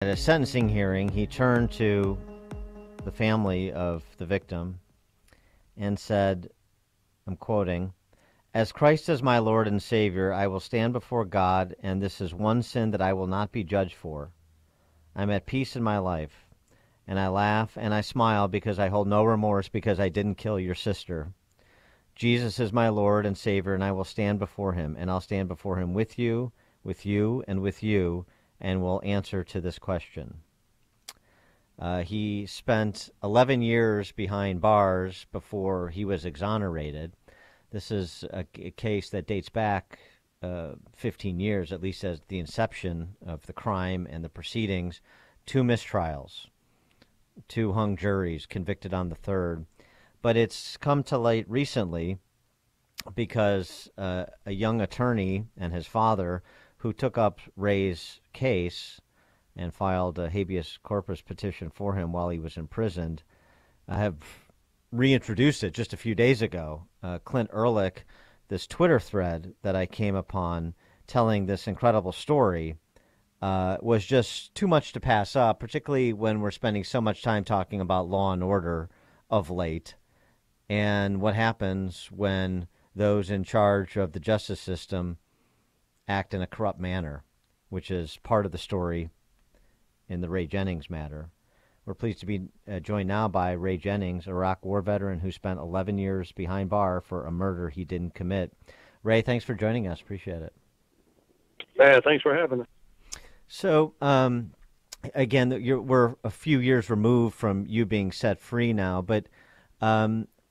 At a sentencing hearing, he turned to the family of the victim and said, I'm quoting, "As Christ is my Lord and Savior, I will stand before God, and this is one sin that I will not be judged for. I'm at peace in my life, and I laugh and I smile because I hold no remorse because I didn't kill your sister. Jesus is my Lord and Savior, and I will stand before him, and I'll stand before him with you, and with you, and will answer to this question." He spent 11 years behind bars before he was exonerated. This is a case that dates back 15 years, at least as the inception of the crime and the proceedings. 2 mistrials, 2 hung juries, convicted on the third. But it's come to light recently because a young attorney and his father, who took up Ray's case and filed a habeas corpus petition for him while he was imprisoned, have reintroduced it just a few days ago. Clint Ehrlich, this Twitter thread that I came upon telling this incredible story, was just too much to pass up, particularly when we're spending so much time talking about law and order of late and what happens when those in charge of the justice system act in a corrupt manner, which is part of the story in the Ray Jennings matter. We're pleased to be joined now by Ray Jennings, a Iraq war veteran who spent 11 years behind bar for a murder he didn't commit. Ray, thanks for joining us. Appreciate it. Thanks for having us. So, again, we're a few years removed from you being set free now, but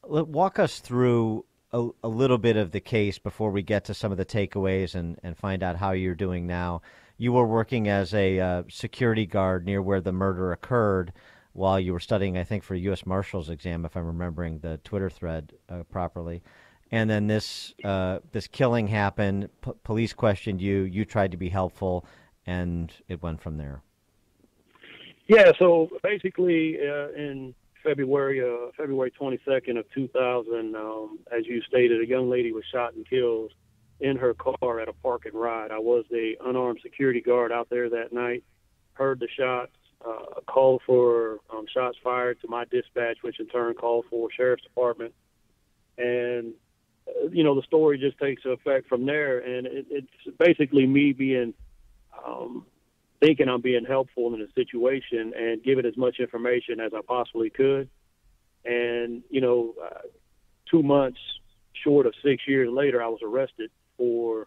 walk us through a little bit of the case before we get to some of the takeaways and find out how you're doing now. You were working as a security guard near where the murder occurred while you were studying, I think, for a U.S. Marshal's exam, if I'm remembering the Twitter thread properly. And then this killing happened. Police questioned you. You tried to be helpful, and it went from there. Yeah, so basically in February 22nd of 2000, as you stated, a young lady was shot and killed in her car at a park and ride. I was the unarmed security guard out there that night, heard the shots, called for shots fired to my dispatch, which in turn called for sheriff's department. And, the story just takes effect from there. And it's basically me being, thinking I'm being helpful in the situation and giving as much information as I possibly could. And, 2 months short of 6 years later, I was arrested for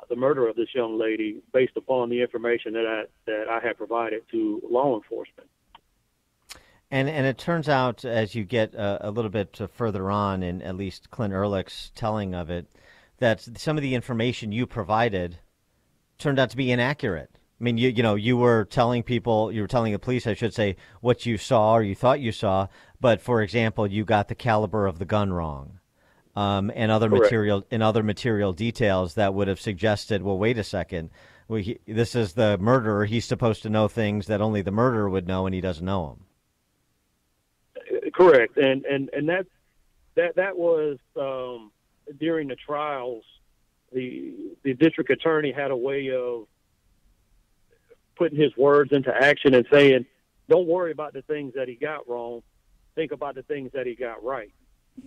the murder of this young lady based upon the information that I had provided to law enforcement. And it turns out, as you get a little bit further on, in at least Clint Ehrlich's telling of it, that some of the information you provided turned out to be inaccurate. I mean, you were telling the police, I should say, what you saw or you thought you saw, but for example, you got the caliber of the gun wrong. And other material details that would have suggested, well, wait a second, this is the murderer. He's supposed to know things that only the murderer would know, and he doesn't know them. Correct, and that was during the trials. The district attorney had a way of putting his words into action and saying, "Don't worry about the things that he got wrong. Think about the things that he got right."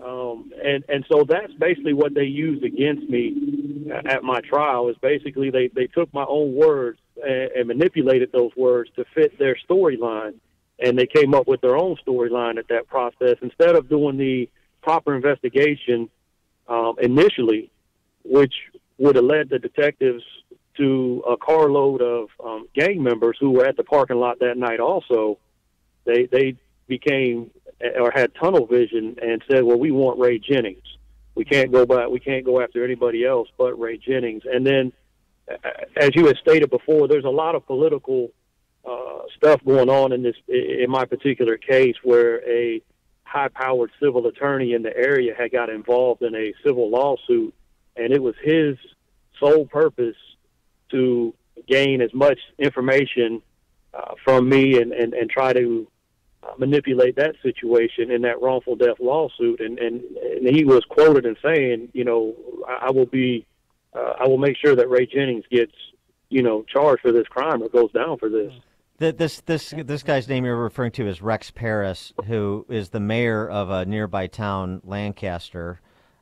And so that's basically what they used against me at my trial. Is basically they took my own words and manipulated those words to fit their storyline, and they came up with their own storyline at that process instead of doing the proper investigation initially, which would have led the detectives to a carload of gang members who were at the parking lot that night. Also, they became or had tunnel vision and said, "Well, we want Ray Jennings. We can't go after anybody else but Ray Jennings." And then, as you had stated before, there's a lot of political stuff going on in my particular case, where a high-powered civil attorney in the area had got involved in a civil lawsuit, and it was his sole purpose to gain as much information from me and try to manipulate that situation in that wrongful death lawsuit. And he was quoted in saying, I will make sure that Ray Jennings gets, charged for this crime or goes down for this. This guy's name you're referring to is Rex Paris, who is the mayor of a nearby town, Lancaster,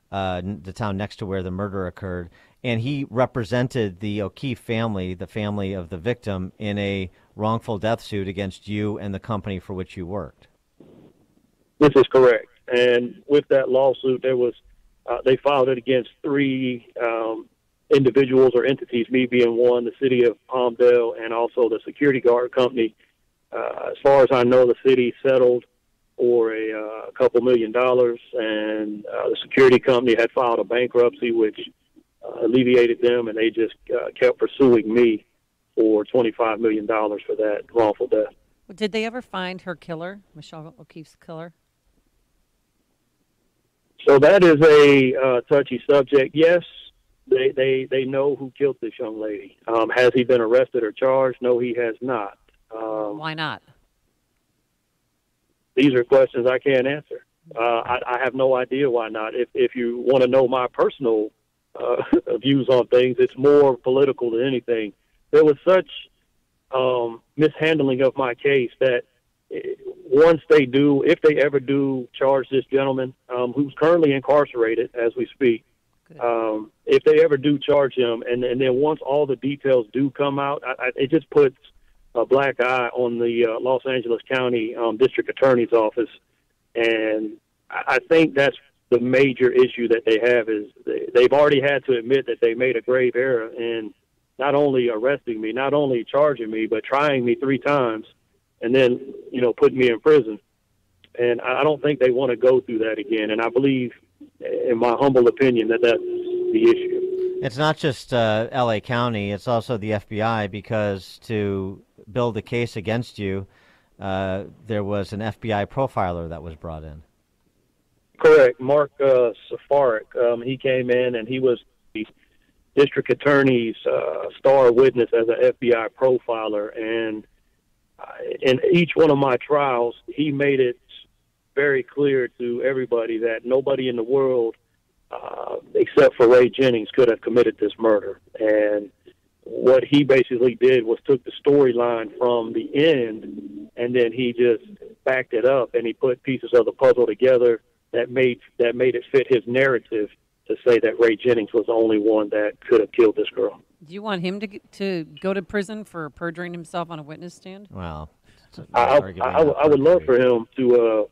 the town next to where the murder occurred, and he represented the O'Keefe family, the family of the victim, in a wrongful death suit against you and the company for which you worked. This is correct. And with that lawsuit, there was they filed it against three individuals or entities, me being one, the city of Palmdale, and also the security guard company. As far as I know, the city settled for a couple $1 million, and the security company had filed a bankruptcy, which alleviated them, and they just kept pursuing me for $25 million for that wrongful death. Did they ever find her killer, Michelle O'Keefe's killer? So that is a touchy subject. Yes, they know who killed this young lady. Has he been arrested or charged? No, he has not. Why not? These are questions I can't answer. I have no idea why not. If you want to know my personal views on things, it's more political than anything. There was such mishandling of my case that once they do, if they ever do charge this gentleman, who's currently incarcerated as we speak, if they ever do charge him, and then once all the details do come out, it just puts a black eye on the Los Angeles County District Attorney's Office. And I think that's the major issue that they have is they've already had to admit that they made a grave error in not only arresting me, not only charging me, but trying me 3 times and then, putting me in prison. And I don't think they want to go through that again. And I believe, in my humble opinion, that that's the issue. It's not just L.A. County, it's also the FBI, because to build a case against you, there was an FBI profiler that was brought in. Correct. Mark Safarik, he came in and he was the district attorney's star witness as an FBI profiler. And in each one of my trials, he made it very clear to everybody that nobody in the world, except for Ray Jennings, could have committed this murder. And what he basically did was took the storyline from the end, and then he just backed it up, and he put pieces of the puzzle together that made it fit his narrative to say that Ray Jennings was the only one that could have killed this girl. Do you want him to go to prison for perjuring himself on a witness stand? Well, I would love for him to.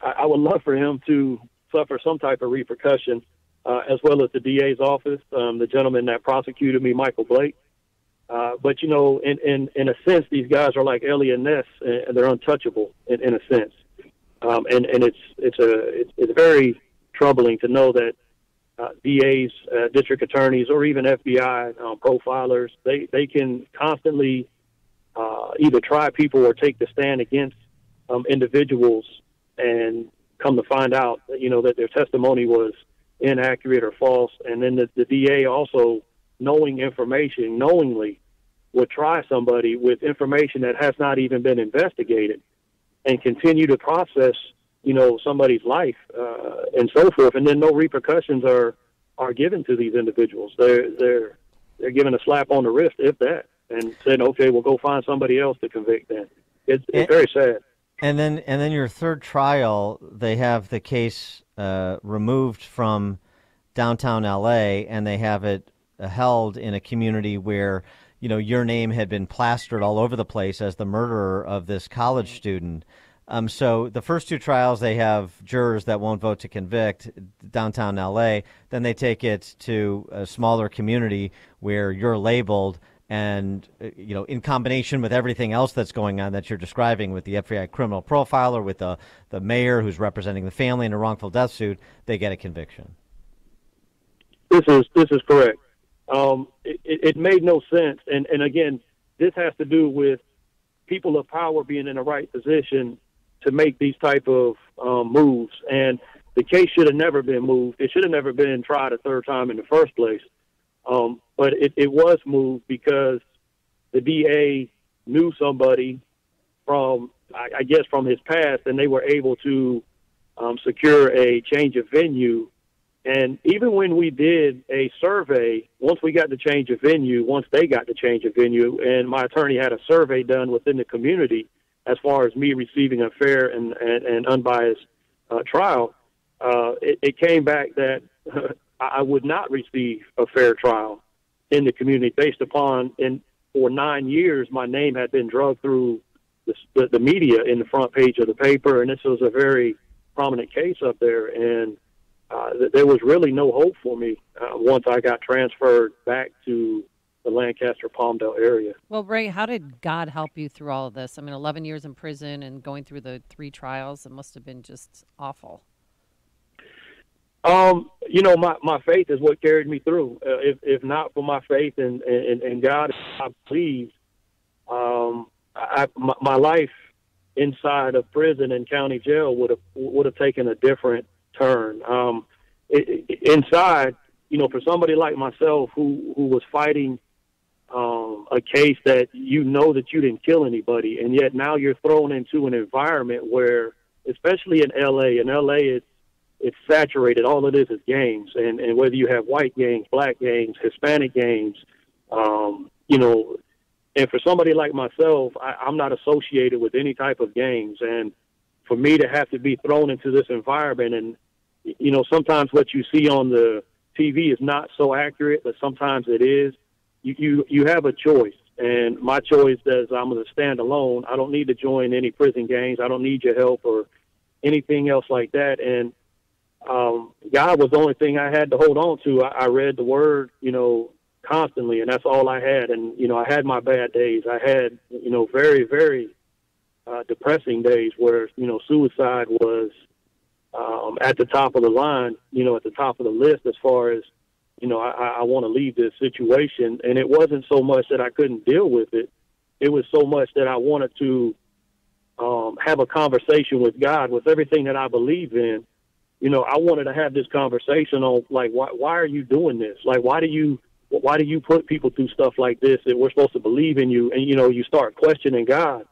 I would love for him to suffer some type of repercussion, as well as the DA's office, the gentleman that prosecuted me, Michael Blake. But in a sense, these guys are like Elliot Ness, and they're untouchable in a sense. And it's very troubling to know that DAs, district attorneys, or even FBI profilers, they can constantly either try people or take the stand against individuals, and come to find out, that their testimony was inaccurate or false. And then the DA also, knowingly would try somebody with information that has not even been investigated and continue to process, somebody's life and so forth. And then no repercussions are given to these individuals. They're given a slap on the wrist, if that, and said, okay, we'll go find somebody else to convict then. It's very sad. And then your third trial, they have the case removed from downtown L.A., and they have it held in a community where, your name had been plastered all over the place as the murderer of this college student. So the first two trials, they have jurors that won't vote to convict downtown L.A. Then they take it to a smaller community where you're labeled, and, in combination with everything else that's going on that you're describing with the FBI criminal profiler, with the mayor who's representing the family in a wrongful death suit, they get a conviction. This is correct. It made no sense. And again, this has to do with people of power being in the right position to make these type of moves. And the case should have never been moved. It should have never been tried a third time in the first place. But it was moved because the DA knew somebody from, I guess, from his past, and they were able to secure a change of venue And even when we did a survey, once we got the change of venue, once they got the change of venue, and my attorney had a survey done within the community as far as me receiving a fair and unbiased trial, it came back that I would not receive a fair trial in the community based upon, and for 9 years, my name had been dragged through the media in the front page of the paper, and this was a very prominent case up there, and there was really no hope for me once I got transferred back to the Lancaster-Palmdale area. Well, Ray, how did God help you through all of this? I mean, 11 years in prison and going through the 3 trials, it must have been just awful. You know, my faith is what carried me through. If not for my faith in God, I believe my life inside of prison and county jail would have taken a different turn. Inside, you know, for somebody like myself who was fighting a case that you know that you didn't kill anybody, and yet now you're thrown into an environment where, especially in LA, it's saturated. All it is gangs, and whether you have white gangs, black gangs, Hispanic gangs, you know, and for somebody like myself, I'm not associated with any type of gangs, and for me to have to be thrown into this environment, and you know, sometimes what you see on the TV is not so accurate, but sometimes it is. You have a choice, and my choice is I'm going to stand alone. I don't need to join any prison gangs. I don't need your help or anything else like that. And God was the only thing I had to hold on to. I read the Word, you know, constantly, and that's all I had. And you know, I had my bad days. I had, you know, very, very depressing days where, you know, suicide was at the top of the line, you know, at the top of the list as far as, you know, I want to leave this situation. And it wasn't so much that I couldn't deal with it. It was so much that I wanted to have a conversation with God, with everything that I believe in. You know, I wanted to have this conversation on, like, why are you doing this? Like, why do you put people through stuff like this that we're supposed to believe in you? And, you know, you start questioning God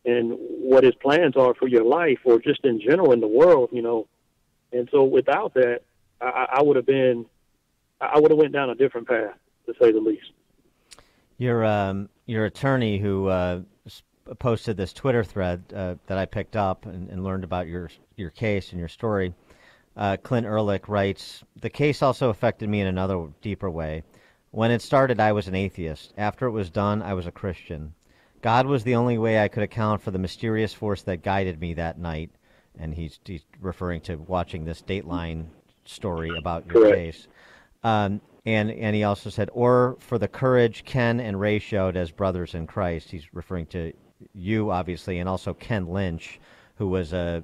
and what his plans are for your life or just in general in the world, you know. And so without that, I would have went down a different path, to say the least. Your attorney who posted this Twitter thread that I picked up and learned about your case and your story, Clint Ehrlich, writes, "The case also affected me in another deeper way. When it started, I was an atheist. After it was done, I was a Christian. God was the only way I could account for the mysterious force that guided me that night." And he's referring to watching this Dateline story about your case. And he also said, "or for the courage Ken and Ray showed as brothers in Christ." He's referring to you, obviously, and also Ken Lynch, who was a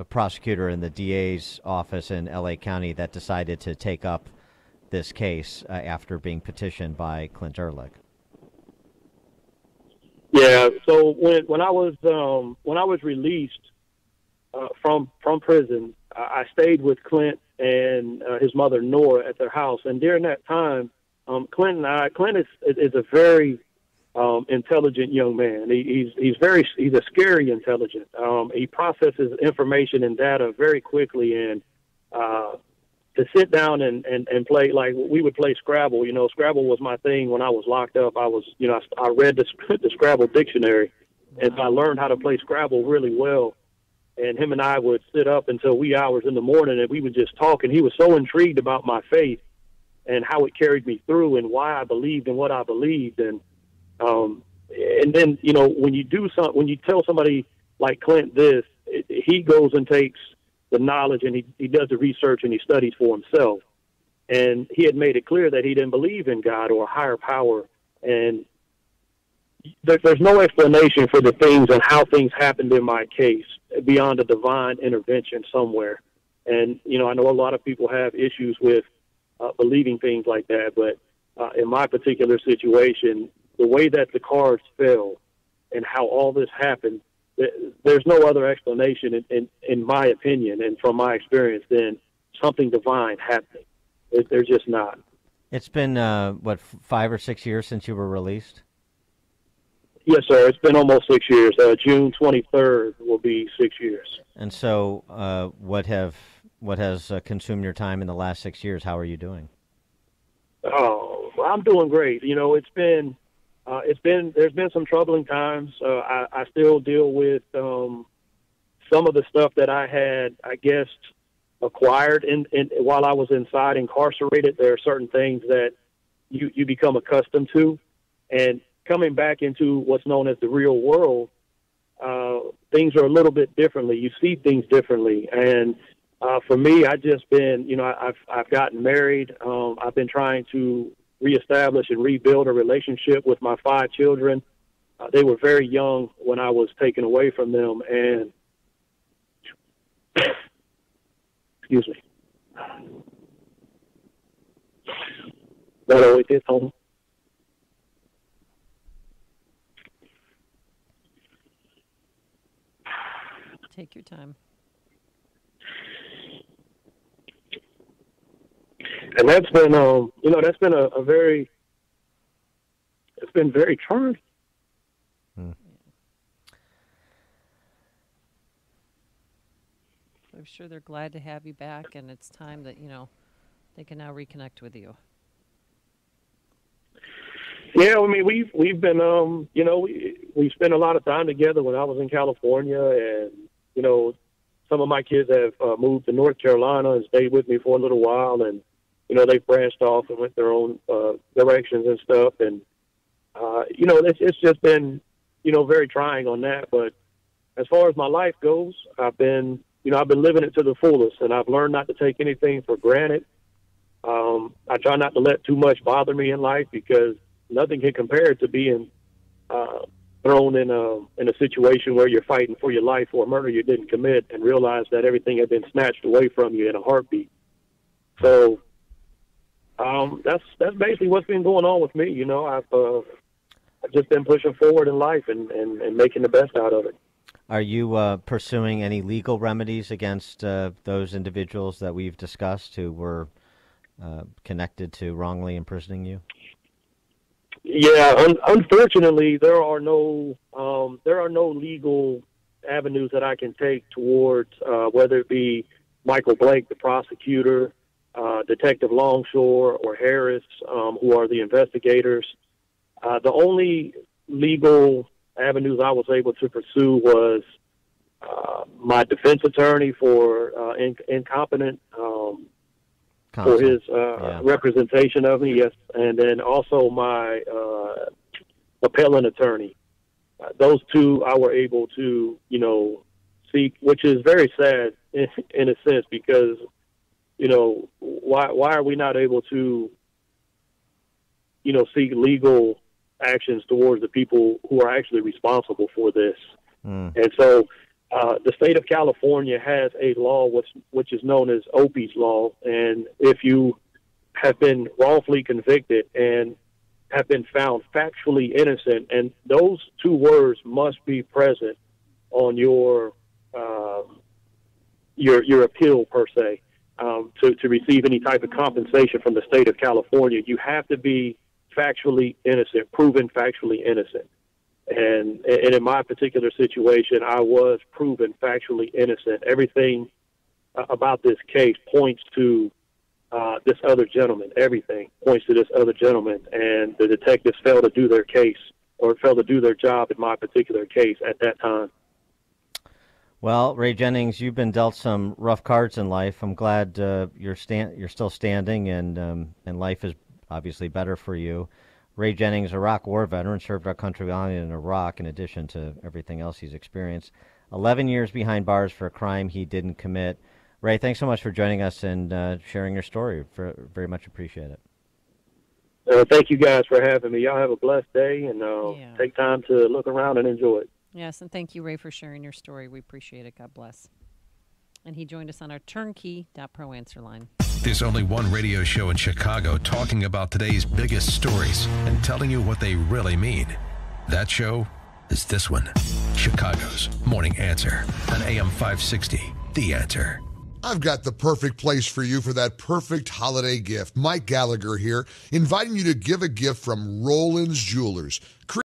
prosecutor in the DA's office in L.A. County that decided to take up this case after being petitioned by Clint Ehrlich. Yeah. So when I was released from prison, I stayed with Clint and his mother Nora at their house, and during that time, Clint is a very intelligent young man. He's a scary intelligent. He processes information and data very quickly, and to sit down and play, like we would play Scrabble. You know, Scrabble was my thing when I was locked up. I read the Scrabble dictionary, and I learned how to play Scrabble really well. And him and I would sit up until wee hours in the morning, and we would just talk. And he was so intrigued about my faith and how it carried me through, and why I believed in what I believed. And then, you know, when you tell somebody like Clint this, he goes and takes the knowledge and he does the research and he studies for himself. And he had made it clear that he didn't believe in God or a higher power. And there's no explanation for the things and how things happened in my case beyond a divine intervention somewhere. And, you know, I know a lot of people have issues with believing things like that, but in my particular situation, the way that the cards fell and how all this happened, there's no other explanation, in my opinion and from my experience, than something divine happening. There's just not. It's been, 5 or 6 years since you were released? Yes, sir. It's been almost 6 years. June 23rd will be 6 years. And so what have what has consumed your time in the last 6 years. How are you doing? Oh, well, I'm doing great. You know, there's been some troubling times. I still deal with some of the stuff that I had, I guess, acquired while I was inside incarcerated. There are certain things that you become accustomed to, and coming back into what's known as the real world, things are a little bit differently. You see things differently, and for me, I just been, you know, I've gotten married. I've been trying to reestablish and rebuild a relationship with my 5 children. They were very young when I was taken away from them, and excuse me, that always hits home. Take your time. And that's been, that's been it's been very trying. I'm sure they're glad to have you back, and it's time that, they can now reconnect with you. Yeah, I mean, we've been, we spent a lot of time together when I was in California, and, some of my kids have moved to North Carolina and stayed with me for a little while, and, they've branched off and went their own directions and stuff, and, it's just been, very trying on that. But as far as my life goes, I've been living it to the fullest, and I've learned not to take anything for granted. I try not to let too much bother me in life, because nothing can compare to being thrown in a situation where you're fighting for your life for a murder you didn't commit, and realize that everything had been snatched away from you in a heartbeat. So that's basically what's been going on with me. I've just been pushing forward in life and making the best out of it. Are you pursuing any legal remedies against those individuals that we've discussed who were connected to wrongly imprisoning you? Yeah, unfortunately, there are no legal avenues that I can take towards whether it be Michael Blake, the prosecutor, Detective Longshore, or Harris, who are the investigators. The only legal avenues I was able to pursue was my defense attorney for incompetent for his representation of me, yes, and then also my appellant attorney. Those two I were able to, seek, which is very sad in a sense, because, why are we not able to, seek legal actions towards the people who are actually responsible for this? And so the state of California has a law which is known as Opie's Law, and if you have been wrongfully convicted and have been found factually innocent, and those two words must be present on your appeal per se, to receive any type of compensation from the state of California, you have to be factually innocent, proven factually innocent. And in my particular situation, I was proven factually innocent. Everything about this case points to this other gentleman. Everything points to this other gentleman. And the detectives failed to do their case, or failed to do their job in my particular case at that time. Well, Ray Jennings, you've been dealt some rough cards in life. I'm glad you're still standing, and life is obviously better for you. Ray Jennings, Iraq war veteran, served our country in Iraq in addition to everything else he's experienced. 11 years behind bars for a crime he didn't commit. Ray, thanks so much for joining us and sharing your story. Very much appreciate it. Thank you guys for having me. Y'all have a blessed day, and take time to look around and enjoy it. Yes, and thank you, Ray, for sharing your story. We appreciate it. God bless. And he joined us on our turnkey.pro answer line. There's only one radio show in Chicago talking about today's biggest stories and telling you what they really mean. That show is this one, Chicago's Morning Answer on AM 560, The Answer. I've got the perfect place for you for that perfect holiday gift. Mike Gallagher here, inviting you to give a gift from Roland's Jewelers.